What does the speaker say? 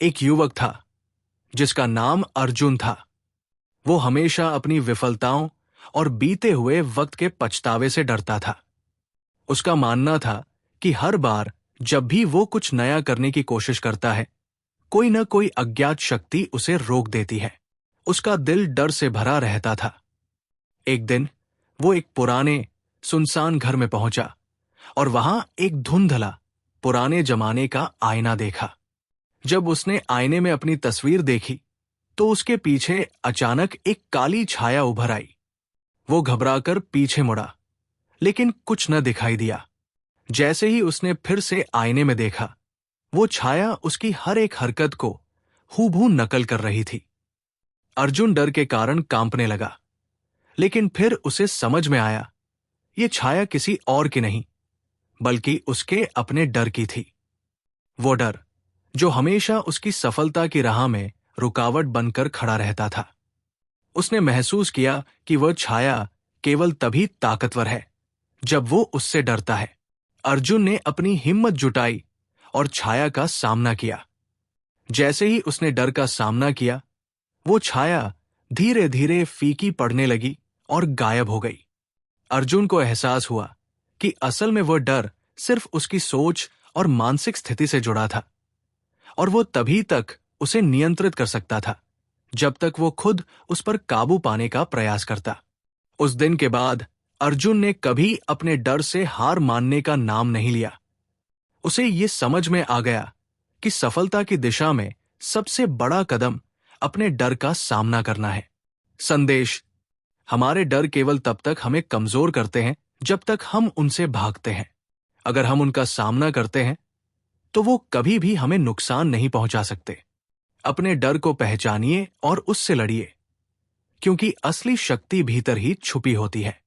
एक युवक था जिसका नाम अर्जुन था। वो हमेशा अपनी विफलताओं और बीते हुए वक्त के पछतावे से डरता था। उसका मानना था कि हर बार जब भी वो कुछ नया करने की कोशिश करता है, कोई न कोई अज्ञात शक्ति उसे रोक देती है। उसका दिल डर से भरा रहता था। एक दिन वो एक पुराने सुनसान घर में पहुंचा और वहां एक धुंधला पुराने जमाने का आईना देखा। जब उसने आईने में अपनी तस्वीर देखी तो उसके पीछे अचानक एक काली छाया उभर आई। वो घबराकर पीछे मुड़ा, लेकिन कुछ न दिखाई दिया। जैसे ही उसने फिर से आईने में देखा, वो छाया उसकी हर एक हरकत को हूबहू नकल कर रही थी। अर्जुन डर के कारण कांपने लगा, लेकिन फिर उसे समझ में आया ये छाया किसी और की नहीं, बल्कि उसके अपने डर की थी। वो डर जो हमेशा उसकी सफलता की राह में रुकावट बनकर खड़ा रहता था। उसने महसूस किया कि वह छाया केवल तभी ताकतवर है जब वो उससे डरता है। अर्जुन ने अपनी हिम्मत जुटाई और छाया का सामना किया। जैसे ही उसने डर का सामना किया, वो छाया धीरे धीरे फीकी पड़ने लगी और गायब हो गई। अर्जुन को एहसास हुआ कि असल में वह डर सिर्फ उसकी सोच और मानसिक स्थिति से जुड़ा था, और वो तभी तक उसे नियंत्रित कर सकता था जब तक वो खुद उस पर काबू पाने का प्रयास करता। उस दिन के बाद अर्जुन ने कभी अपने डर से हार मानने का नाम नहीं लिया। उसे ये समझ में आ गया कि सफलता की दिशा में सबसे बड़ा कदम अपने डर का सामना करना है। संदेश: हमारे डर केवल तब तक हमें कमजोर करते हैं जब तक हम उनसे भागते हैं। अगर हम उनका सामना करते हैं तो वो कभी भी हमें नुकसान नहीं पहुंचा सकते। अपने डर को पहचानिए और उससे लड़िए, क्योंकि असली शक्ति भीतर ही छुपी होती है।